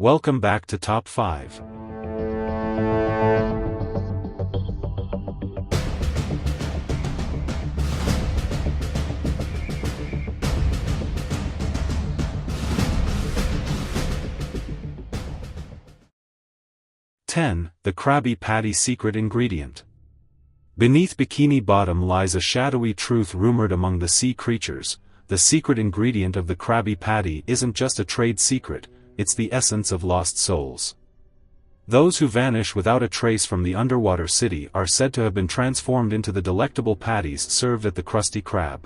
Welcome back to Top 5. The Krabby Patty Secret Ingredient. Beneath Bikini Bottom lies a shadowy truth rumored among the sea creatures. The secret ingredient of the Krabby Patty isn't just a trade secret, it's the essence of lost souls. Those who vanish without a trace from the underwater city are said to have been transformed into the delectable patties served at the Krusty Krab.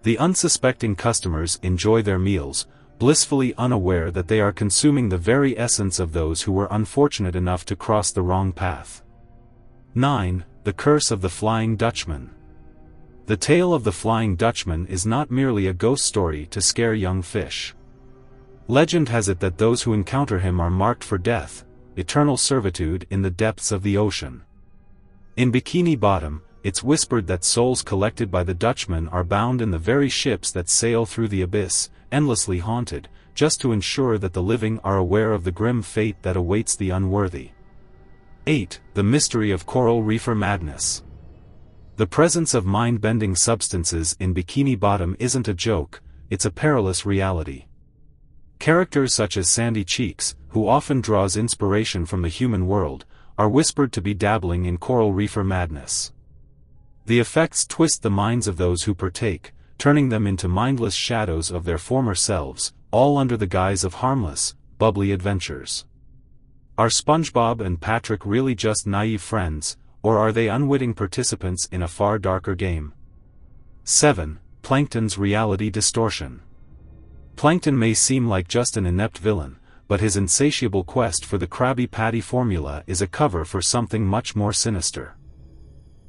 The unsuspecting customers enjoy their meals, blissfully unaware that they are consuming the very essence of those who were unfortunate enough to cross the wrong path. 9. The Curse of the Flying Dutchman. The tale of the Flying Dutchman is not merely a ghost story to scare young fish. Legend has it that those who encounter him are marked for death, eternal servitude in the depths of the ocean. In Bikini Bottom, it's whispered that souls collected by the Dutchman are bound in the very ships that sail through the abyss, endlessly haunted, just to ensure that the living are aware of the grim fate that awaits the unworthy. 8. The Mystery of Coral Reefer Madness. The presence of mind-bending substances in Bikini Bottom isn't a joke, it's a perilous reality. Characters such as Sandy Cheeks, who often draws inspiration from the human world, are whispered to be dabbling in coral reefer madness. The effects twist the minds of those who partake, turning them into mindless shadows of their former selves, all under the guise of harmless, bubbly adventures. Are SpongeBob and Patrick really just naive friends, or are they unwitting participants in a far darker game? 7. Planktons Reality Distortion. Plankton may seem like just an inept villain, but his insatiable quest for the Krabby Patty formula is a cover for something much more sinister.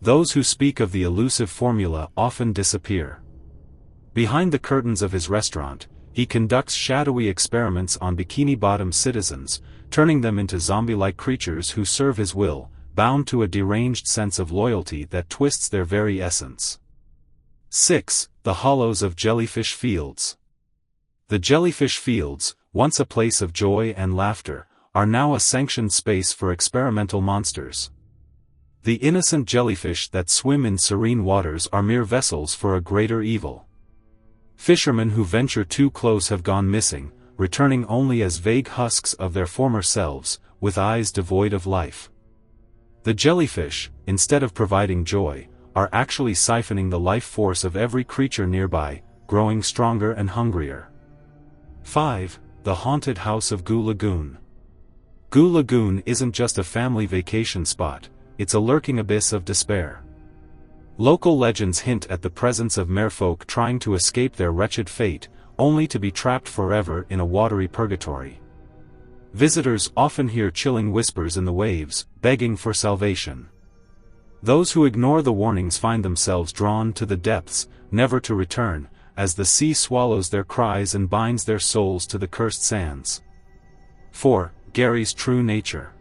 Those who speak of the elusive formula often disappear. Behind the curtains of his restaurant, he conducts shadowy experiments on Bikini Bottom citizens, turning them into zombie-like creatures who serve his will, bound to a deranged sense of loyalty that twists their very essence. 6. The Hollows of Jellyfish Fields. The Jellyfish Fields, once a place of joy and laughter, are now a sanctioned space for experimental monsters. The innocent jellyfish that swim in serene waters are mere vessels for a greater evil. Fishermen who venture too close have gone missing, returning only as vague husks of their former selves, with eyes devoid of life. The jellyfish, instead of providing joy, are actually siphoning the life force of every creature nearby, growing stronger and hungrier. 5. The Haunted House of Goo Lagoon. Goo Lagoon isn't just a family vacation spot, it's a lurking abyss of despair. Local legends hint at the presence of merfolk trying to escape their wretched fate, only to be trapped forever in a watery purgatory. Visitors often hear chilling whispers in the waves, begging for salvation. Those who ignore the warnings find themselves drawn to the depths, never to return, as the sea swallows their cries and binds their souls to the cursed sands. 4. Gary's True Nature.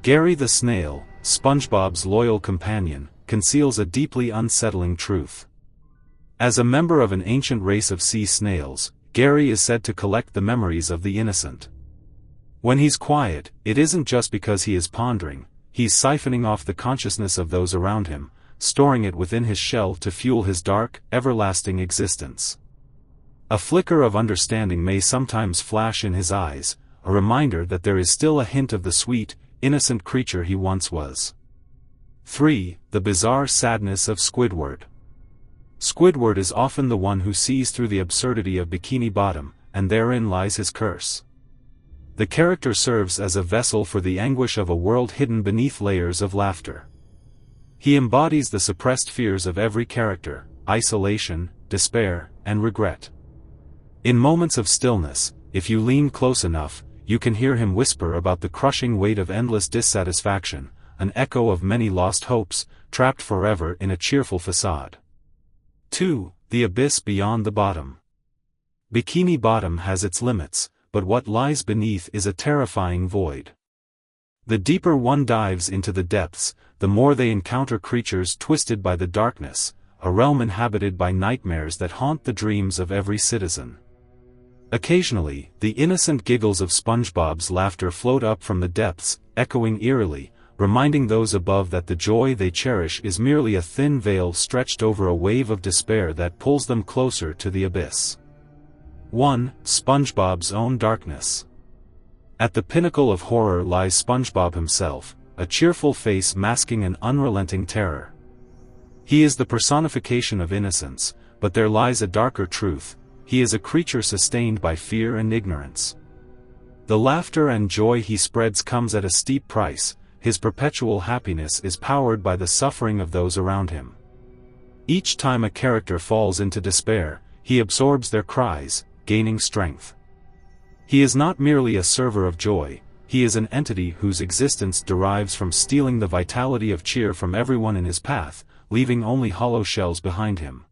Gary the snail, SpongeBob's loyal companion, conceals a deeply unsettling truth. As a member of an ancient race of sea snails, Gary is said to collect the memories of the innocent. When he's quiet, it isn't just because he is pondering, he's siphoning off the consciousness of those around him, storing it within his shell to fuel his dark, everlasting existence. A flicker of understanding may sometimes flash in his eyes, a reminder that there is still a hint of the sweet, innocent creature he once was. 3. The Bizarre Sadness of Squidward. Squidward is often the one who sees through the absurdity of Bikini Bottom, and therein lies his curse. The character serves as a vessel for the anguish of a world hidden beneath layers of laughter. He embodies the suppressed fears of every character, isolation, despair, and regret. In moments of stillness, if you lean close enough, you can hear him whisper about the crushing weight of endless dissatisfaction, an echo of many lost hopes, trapped forever in a cheerful facade. 2. The Abyss Beyond the Bottom. Bikini Bottom has its limits, but what lies beneath is a terrifying void. The deeper one dives into the depths, the more they encounter creatures twisted by the darkness, a realm inhabited by nightmares that haunt the dreams of every citizen. Occasionally, the innocent giggles of SpongeBob's laughter float up from the depths, echoing eerily, reminding those above that the joy they cherish is merely a thin veil stretched over a wave of despair that pulls them closer to the abyss. 1. SpongeBob's own darkness. At the pinnacle of horror lies SpongeBob himself, a cheerful face masking an unrelenting terror. He is the personification of innocence, but there lies a darker truth: he is a creature sustained by fear and ignorance. The laughter and joy he spreads comes at a steep price. His perpetual happiness is powered by the suffering of those around him. Each time a character falls into despair, he absorbs their cries, gaining strength. He is not merely a server of joy, he is an entity whose existence derives from stealing the vitality of cheer from everyone in his path, leaving only hollow shells behind him.